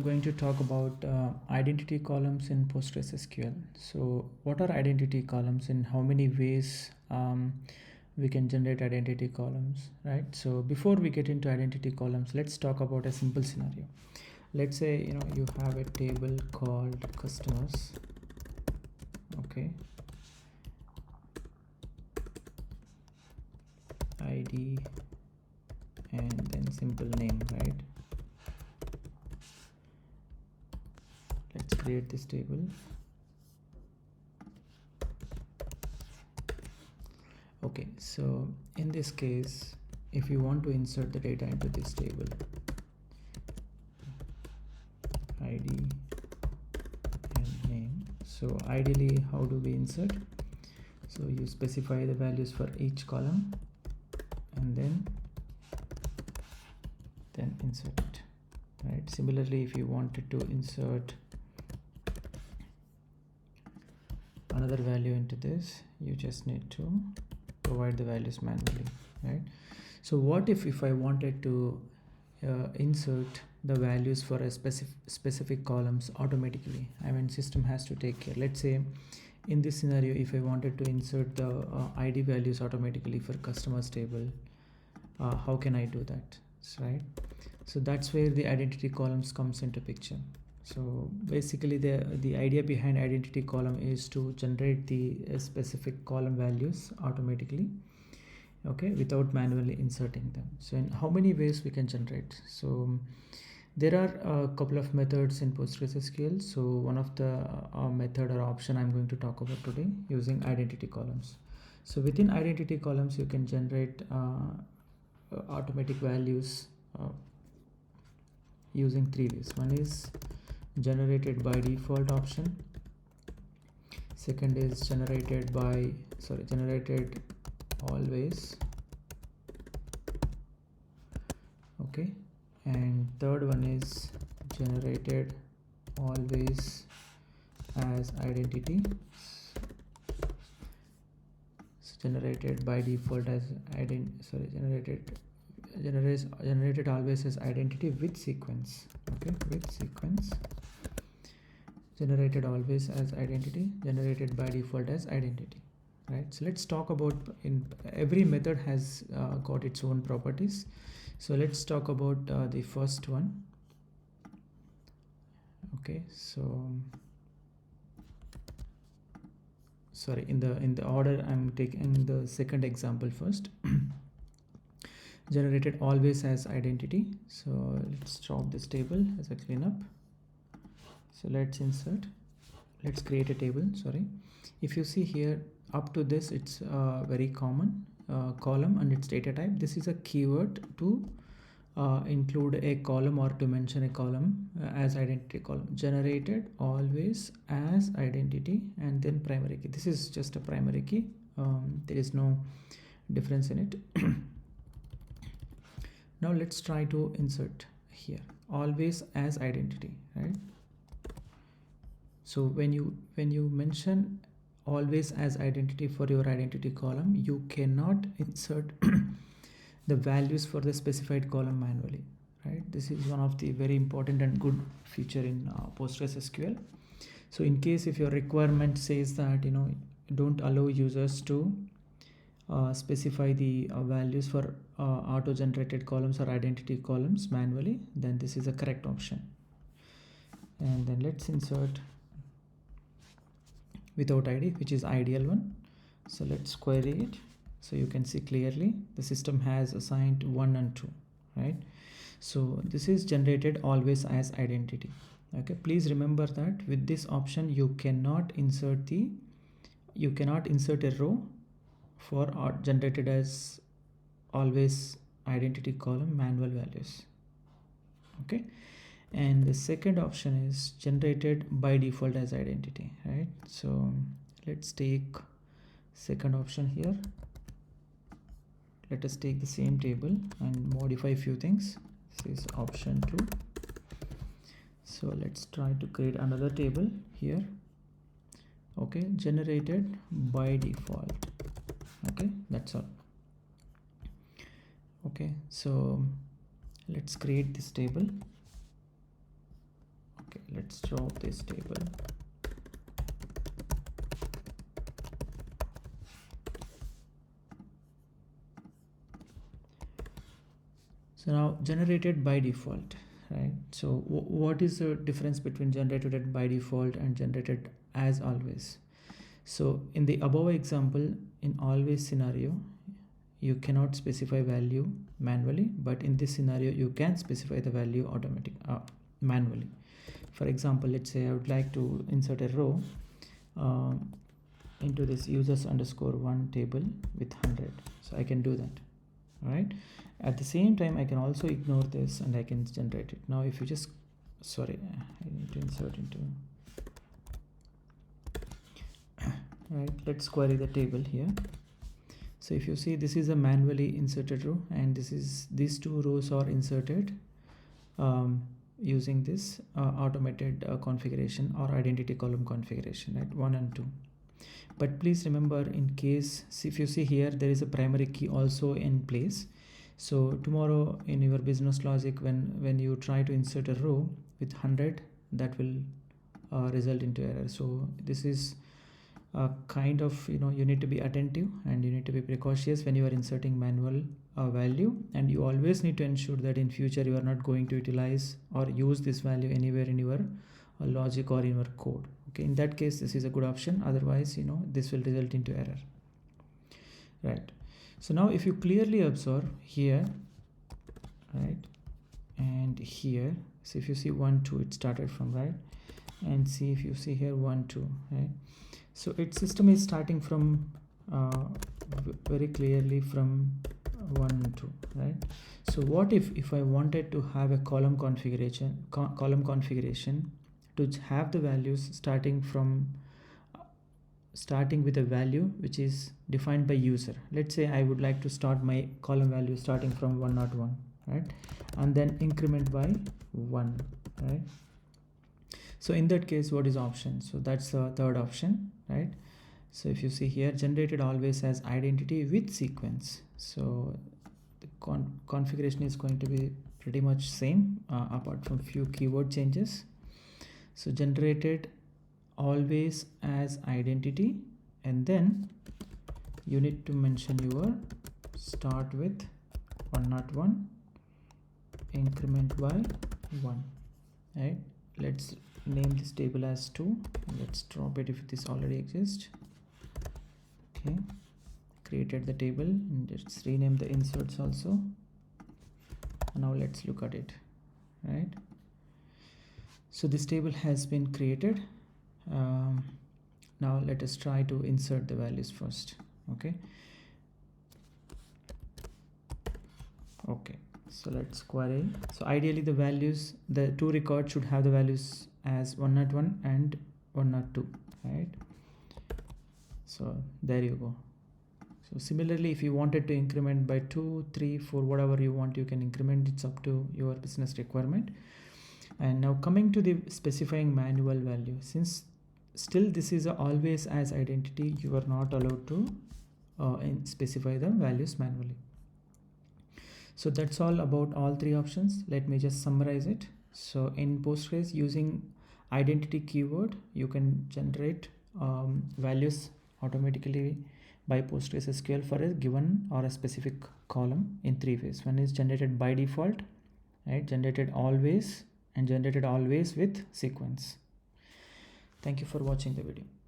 I'm going to talk about identity columns in PostgreSQL. So what are identity columns and how many ways we can generate identity columns, right? So before we get into identity columns, let's talk about a simple scenario. Let's say you have a table called customers, okay, ID and then simple name, right? Let's create this table. Okay, so in this case, if you want to insert the data into this table, ID and name, so ideally how do we insert? So you specify the values for each column and then insert it, right? Similarly, if you wanted to insert another value into this, you just need to provide the values manually, right? So what if I wanted to insert the values for a specific columns automatically? I mean, system has to take care. Let's say in this scenario, if I wanted to insert the ID values automatically for customers table, how can I do that, right? So that's where the identity columns comes into picture. So basically the idea behind identity column is to generate the specific column values automatically, okay, without manually inserting them. So in how many ways we can generate? So there are a couple of methods in PostgreSQL. So one of the method or option I'm going to talk about today using identity columns. So within identity columns you can generate automatic values using three ways. One is generated by default option, second is generated always, okay, and third one is generated always as identity. So generated by default as generated always as identity with sequence, okay, with sequence. Generated always as identity, generated by default as identity, right? So let's talk about, in every method has got its own properties. So let's talk about the first one. Okay, so sorry, in the order I'm taking the second example first. Generated always as identity. So let's drop this table as a cleanup. So let's insert, let's create a table. Sorry, if you see here up to this, it's a very common column and its data type. This is a keyword to include a column or to mention a column as identity column. Generated always as identity and then primary key. This is just a primary key. There is no difference in it. Now let's try to insert here always as identity, right? So when you mention always as identity for your identity column, you cannot insert the values for the specified column manually, right? This is one of the very important and good feature in PostgreSQL. So in case if your requirement says that don't allow users to specify the values for auto generated columns or identity columns manually, then this is a correct option. And then let's insert without ID, which is ideal one. So let's query it. So you can see clearly the system has assigned 1 and 2, right? So this is generated always as identity. Okay, please remember that with this option you cannot insert a row for generated as always identity column manual values, okay. And the second option is generated by default as identity, right? So let's take second option here. Let us take the same table and modify a few things. This is option 2. So let's try to create another table here, okay, generated by default, okay, that's all. Okay, so let's create this table. let's drop this table. So now generated by default, right? So what is the difference between generated by default and generated as always? So in the above example, in always scenario, you cannot specify value manually, but in this scenario, you can specify the value manually. For example, let's say I would like to insert a row into this users_1 table with 100. So I can do that, right? At the same time, I can also ignore this and I can generate it. Now, if you just, sorry, I need to insert into, right, let's query the table here. So if you see, this is a manually inserted row, and these two rows are inserted using this automated configuration or identity column configuration, right? 1 and 2. But please remember, in case, if you see here, there is a primary key also in place. So tomorrow in your business logic, when you try to insert a row with 100, that will result into error. So this is kind of, you need to be attentive and you need to be precautious when you are inserting manual value, and you always need to ensure that in future you are not going to utilize or use this value anywhere in your logic or in your code. Okay, in that case, this is a good option. Otherwise, this will result into error, right? So now if you clearly observe here, right, and here, so if you see 1 2, it started from, right, and see if you see here 1 2, right? So its system is starting from very clearly from 1 and 2, right? So what if I wanted to have a column configuration to have the values starting with a value which is defined by user. Let's say I would like to start my column value starting from 101, right, and then increment by 1, right? So in that case, what is option? So that's the third option, right? So if you see here, generated always as identity with sequence. So the configuration is going to be pretty much same apart from few keyword changes. So generated always as identity, and then you need to mention your start with 101, increment by 1, right? Let's name this table as 2. Let's drop it if this already exists. Okay, created the table, and let's rename the inserts also. Now let's look at it, right? So this table has been created. Now let us try to insert the values first. Okay, so let's query. So ideally the two records should have the values as 101 and 102, right? So there you go. So similarly, if you wanted to increment by 2 3 4, whatever you want, you can increment. It's up to your business requirement. And now coming to the specifying manual value, since still this is always as identity, you are not allowed to specify the values manually. So that's all about all three options. Let me just summarize it. So in Postgres, using identity keyword, you can generate values automatically by PostgreSQL for a given or a specific column in 3 ways. One is generated by default, right? Generated always, and generated always with sequence. Thank you for watching the video.